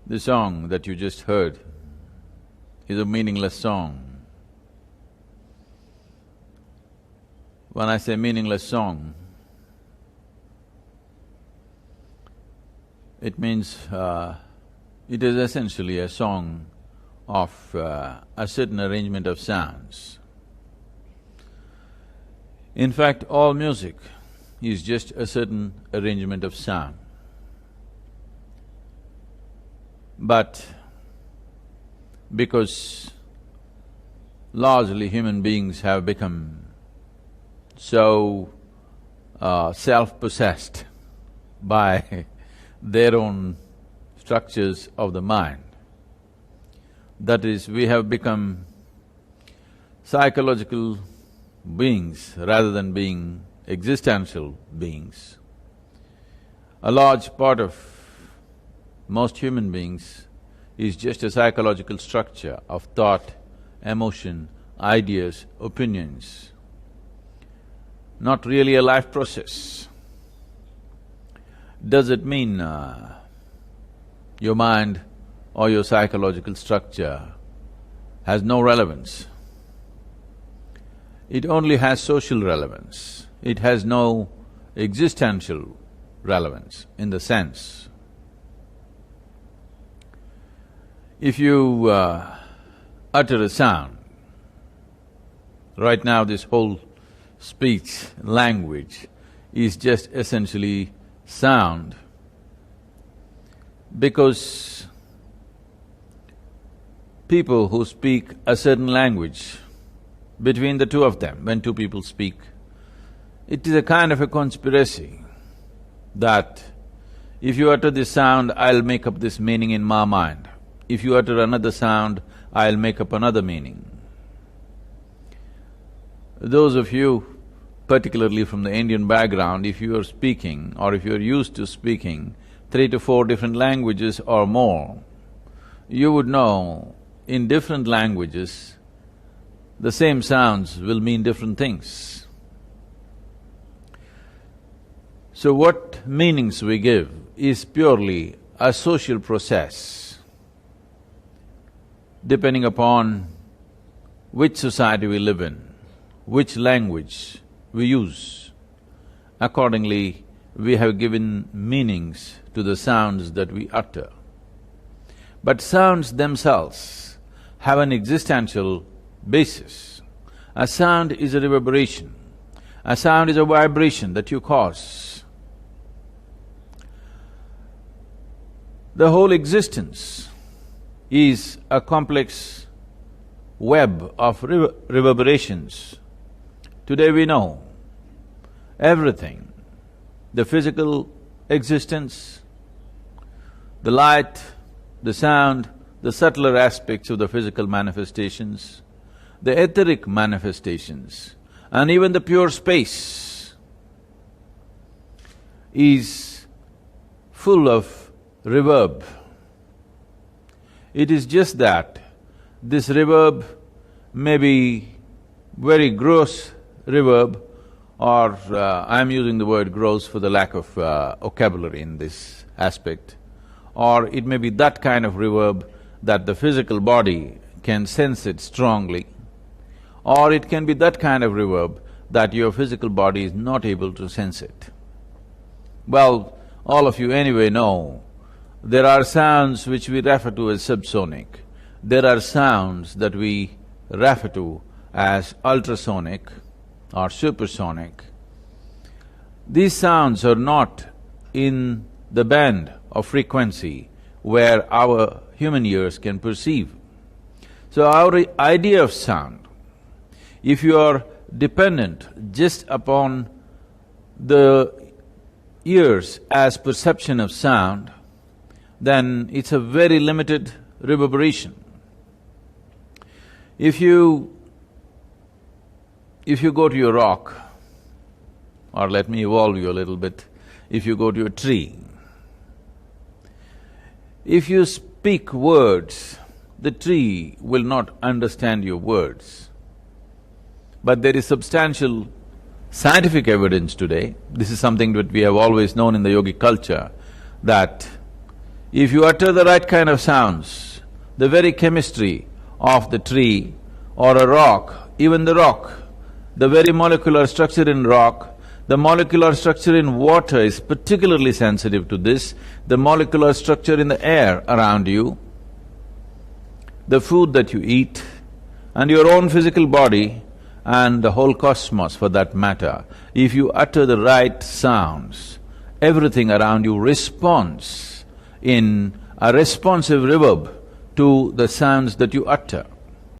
The song that you just heard is a meaningless song. When I say meaningless song, it means it is essentially a song of a certain arrangement of sounds. In fact, all music is just a certain arrangement of sound. But because largely human beings have become so self-possessed by their own structures of the mind, that is, we have become psychological beings rather than being existential beings. A large part of most human beings is just a psychological structure of thought, emotion, ideas, opinions, not really a life process. Does it mean your mind or your psychological structure has no relevance? It only has social relevance. It has no existential relevance in the sense. If you utter a sound, right now this whole speech, language is just essentially sound, because people who speak a certain language, between the two of them, when two people speak, it is a kind of a conspiracy that if you utter this sound, I'll make up this meaning in my mind. If you utter another sound, I'll make up another meaning. Those of you, particularly from the Indian background, if you are speaking or if you're used to speaking 3 to 4 different languages or more, you would know in different languages, the same sounds will mean different things. So what meanings we give is purely a social process. Depending upon which society we live in, which language we use, accordingly we have given meanings to the sounds that we utter. But sounds themselves have an existential basis. A sound is a reverberation. A sound is a vibration that you cause. The whole existence is a complex web of reverberations. Today we know everything, the physical existence, the light, the sound, the subtler aspects of the physical manifestations, the etheric manifestations, and even the pure space is full of reverb. It is just that this reverb may be very gross reverb, or I'm using the word gross for the lack of vocabulary in this aspect, or it may be that kind of reverb that the physical body can sense it strongly, or it can be that kind of reverb that your physical body is not able to sense it. Well, all of you anyway know there are sounds which we refer to as subsonic, there are sounds that we refer to as ultrasonic or supersonic. These sounds are not in the band of frequency where our human ears can perceive. So our idea of sound, if you are dependent just upon the ears as perception of sound, then it's a very limited reverberation. If you go to a rock, or let me evolve you a little bit, if you go to a tree, if you speak words, the tree will not understand your words. But there is substantial scientific evidence today, this is something that we have always known in the yogic culture, that If you utter the right kind of sounds, the very chemistry of the tree or a rock, even the rock, the very molecular structure in rock, the molecular structure in water is particularly sensitive to this, the molecular structure in the air around you, the food that you eat, and your own physical body, and the whole cosmos for that matter. If you utter the right sounds, everything around you responds in a responsive reverb to the sounds that you utter.